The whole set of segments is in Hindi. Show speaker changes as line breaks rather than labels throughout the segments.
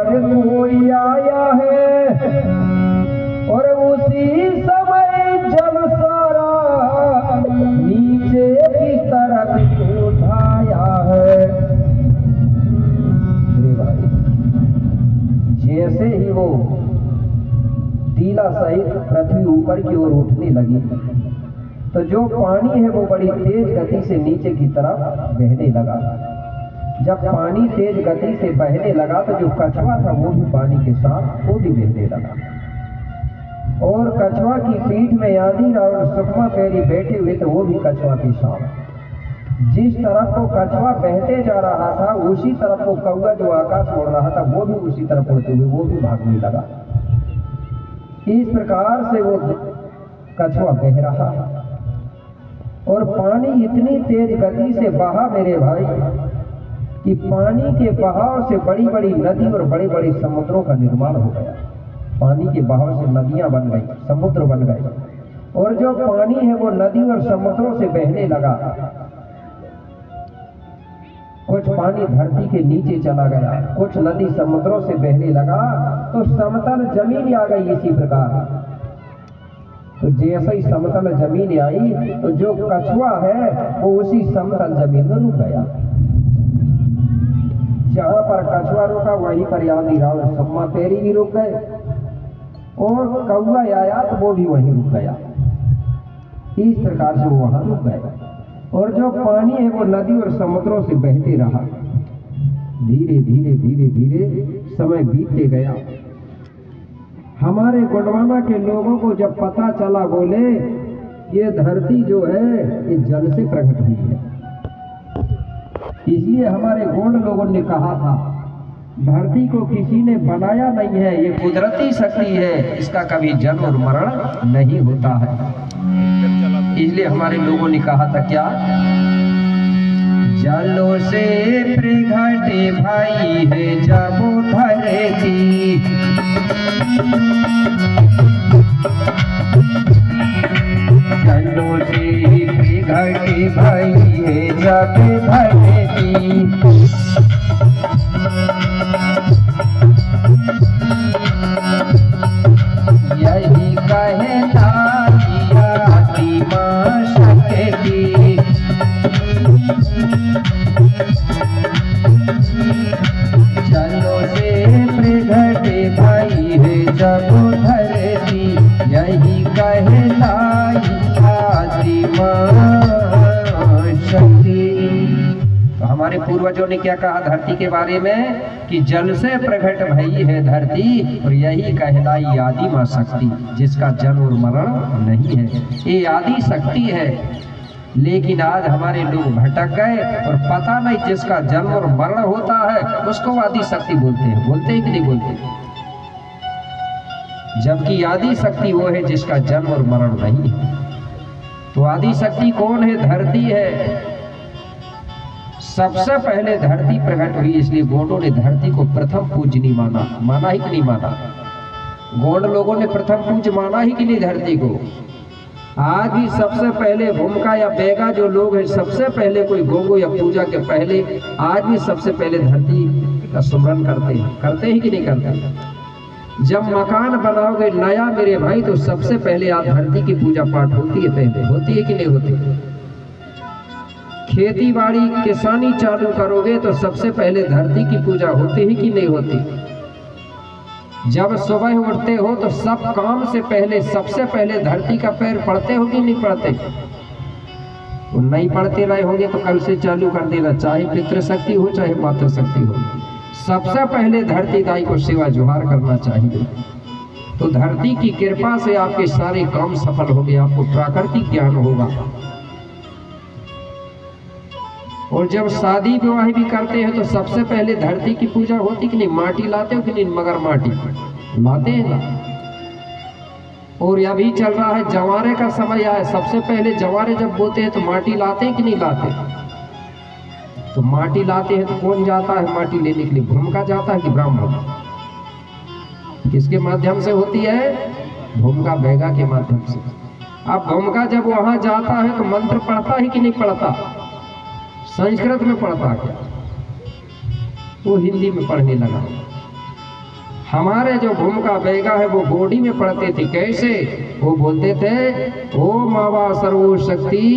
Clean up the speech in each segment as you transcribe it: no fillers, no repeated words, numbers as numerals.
पर कोई आया है और उसी समय जल सारा नीचे की तरफ उठाया है। अरे भाई, जैसे ही वो टीला सहित पृथ्वी ऊपर की ओर उठने लगी तो जो पानी है वो बड़ी तेज गति से नीचे की तरफ बहने लगा। जब पानी तेज गति से बहने लगा तो जो कछुआ था वो भी पानी के साथ वो भी बहने लगा, और कछुआ की पीठ में आदि और सुकमा पैरी बैठे हुए थे वो भी कछुआ के साथ। जिस तरफ को कछुआ बहते जा रहा था उसी तरफ को कौवा जो आकाश उड़ रहा था वो भी उसी तरफ उड़ते हुए वो भी भागने लगा। इस प्रकार से वो कछुआ बह रहा और पानी इतनी तेज गति से बहा मेरे भाई कि पानी के बहाव से बड़ी बड़ी नदी और बड़े बड़े समुद्रों का निर्माण हो गया। पानी के बहाव से नदियां बन गई, समुद्र बन गए, और जो पानी है वो नदी और समुद्रों से बहने लगा। कुछ पानी धरती के नीचे चला गया, कुछ नदी समुद्रों से बहने लगा तो समतल जमीन आ गई। इसी प्रकार तो जैसे ही समतल जमीन आई तो जो कछुआ है वो उसी समतल जमीन में रुक गया। जहां पर कछुआ रुका वहीं पर आदि रावण सुकमा पैरी भी रुक गए, और कौवा आया तो वो भी वहीं रुक गया। इस प्रकार से वो वहां रुक गए, और जो पानी है वो नदी और समुद्रों से बहते रहा। धीरे धीरे धीरे धीरे समय बीतते गया। हमारे गोंडवाना के लोगों को जब पता चला, बोले ये धरती जो है ये जल से प्रकट हुई है। इसलिए हमारे गोंड लोगों ने कहा था धरती को किसी ने बनाया नहीं है, ये कुदरती शक्ति है, इसका कभी जन्म और मरण नहीं होता है। इसलिए हमारे लोगों ने कहा था क्या, जलों से प्रगटे भाई है जब धरती, जलों से प्रगटे भाई है जब धरती, यही कहता आदि मां शक्ति, जलों से प्रगटे भाई है जब धरती, यही कहलाई आदि मां शक्ति। तो हमारे पूर्वजों ने क्या कहा धरती के बारे में कि जल से प्रकट भई है धरती, और यही कहलाई आदि मां शक्ति, जिसका जन्म और मरण नहीं है। ये आदि शक्ति है। लेकिन आज हमारे लोग भटक गए और पता नहीं जिसका जन्म और मरण होता है उसको आदि शक्ति बोलते हैं। बोलते हैं कि नहीं बोलते? जबकि आदि शक्ति वो है जिसका जन्म और मरण नहीं है। तो आदि शक्ति कौन है? धरती है। सबसे पहले धरती प्रकट हुई, इसलिए गोंडों ने धरती को प्रथम पूजनी माना। माना ही कि नहीं माना? गोंड लोगों ने प्रथम पूज माना ही कि नहीं धरती को? आज भी सबसे पहले भूमिका या बेगा जो लोग हैं, सबसे पहले कोई गोगो या पूजा के पहले आज भी सबसे पहले धरती का सुमरन करते हैं कि नहीं करते? जब मकान बनाओगे नया मेरे भाई तो सबसे पहले आप धरती की पूजा पाठ होती है, पहले होती है कि नहीं होती? खेती बाड़ी किसानी चालू करोगे तो सबसे पहले धरती की पूजा होती है कि नहीं होती? जब सुबह उठते हो तो सब काम से पहले सबसे पहले धरती का पैर पड़ते हो कि नहीं पड़ते? तो नहीं पड़ते रहे होंगे तो कल से चालू कर देना, चाहे पितृशक्ति हो चाहे मातृशक्ति हो, सबसे पहले धरती दाई को सेवा जुहार करना चाहिए। तो धरती की कृपा से आपके सारे काम सफल होंगे, आपको प्राकृतिक ज्ञान होगा। और जब शादी विवाह भी करते हैं तो सबसे पहले धरती की पूजा होती कि नहीं? माटी लाते हो कि नहीं? मगर माटी लाते हैं ना। और अभी चल रहा है जवारे का समय है, सबसे पहले जवारे जब बोते हैं तो माटी लाते हैं कि नहीं लाते? तो माटी लाते हैं तो कौन जाता है माटी लेने के लिए? भूमिका जाता है कि ब्राह्मण? किसके माध्यम से होती है? भूमिका बेगा के माध्यम से। अब भूमिका जब वहां जाता है तो मंत्र पढ़ता है कि नहीं पढ़ता? संस्कृत में पढ़ता क्या? वो हिंदी में पढ़ने लगा। हमारे जो भूमिका बेगा है वो बॉडी में पड़ते थे। कैसे? वो बोलते थे ओ मावा सर्वो शक्ति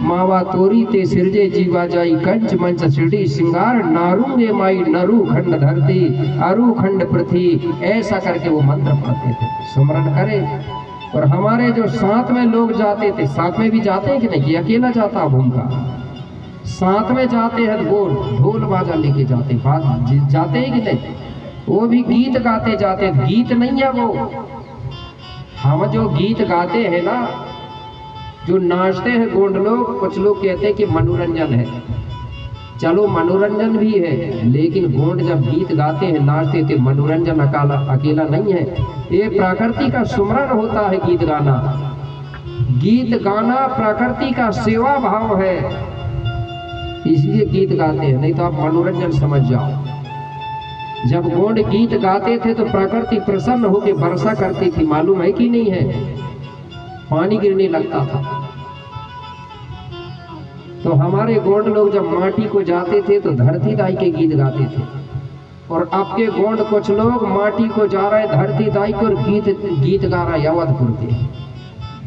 मावा तोरी ते सिरजे जीवा जाई कंच मंच सिरडी सिंगार नारूंगे माई नरू खंड धरती अरु खंड पृथ्वी। ऐसा करके वो मंत्र पढ़ते थे, सुमरन करे। और हमारे जो साथ में लोग जाते थे, साथ में भी जाते हैं कि नहीं, कि अकेला जाता भूमिका? साथ में जाते हैं तो वो ढोल बाजा लेके जाते जाते हैं कि नहीं? वो भी गीत गाते जाते। गीत नहीं है वो, हम जो गीत गाते हैं ना, जो नाचते हैं गोंड लोग, कुछ लोग कहते हैं कि मनोरंजन है। चलो मनोरंजन भी है, लेकिन गोंड जब गीत गाते हैं नाचते थे, मनोरंजन अकेला नहीं है। ये प्रकृति का सुमरन होता है गीत गाना। गीत गाना प्रकृति का सेवा भाव है, इसलिए गीत गाते हैं, नहीं तो आप मनोरंजन समझ जाओ। जब गोंड गीत गाते थे तो प्रकृति प्रसन्न होकर वर्षा करती थी, मालूम है कि नहीं है? पानी गिरने लगता था। तो हमारे गोंड लोग जब माटी को जाते थे तो धरती दाई के गीत गाते थे। और आपके गोंड कुछ लोग माटी को जा रहे धरती दाई को और गीत गा रहा है अवधपुर के,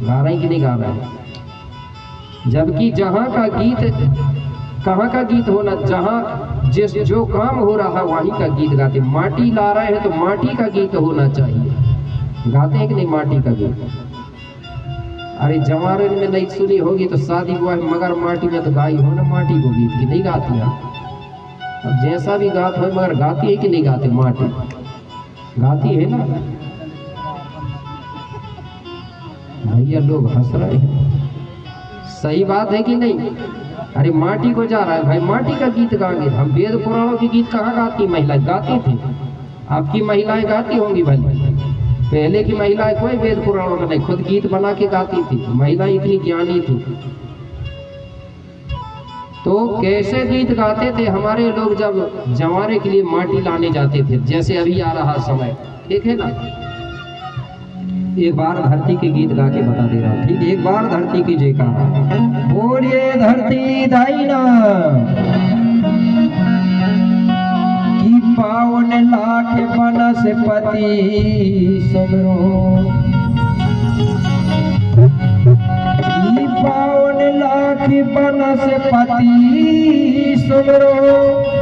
गा रहे कि नहीं गा रहे हैं? जबकि जहाँ का गीत, कहाँ का गीत होना, जहाँ जिस जो काम हो रहा है वहीं का गीत गाते। माटी ला रहे हैं तो माटी का गीत होना चाहिए। गाते हैं कि नहीं माटी का गीत? अरे जवारे में नहीं सुनी होगी तो शादी हुआ है मगर माटी में तो गाई हो ना माटी को गीत की, नहीं गाती है? अब जैसा भी गात हो मगर गाती है कि नहीं गाती? माटी गाती है ना। भैया लोग हंस रहे हैं, सही बात है कि नहीं? अरे माटी को जा रहा है भाई, माटी का गीत गाएंगे हम। वेद पुराणों के गीत कहाँ गाती महिलाएं? गाती थी। आपकी महिलाएं गाती होंगी भाई, पहले की महिलाएं कोई वेद पुराणों में नहीं, खुद गीत बना के गाती थी। महिलाएं इतनी ज्ञानी थी। तो कैसे गीत गाते थे हमारे लोग जब जवारे के लिए माटी लाने जाते थे, जैसे अभी आ रहा समय, ठीक है ना? एक बार धरती के गीत गा के बता दे रहा हूँ, ठीक? एक बार धरती की जयकार बोलिए धरती दाइना की पावन लाख बनस्पति सुमरो, की पावन लाख बनस्पति सुमरो।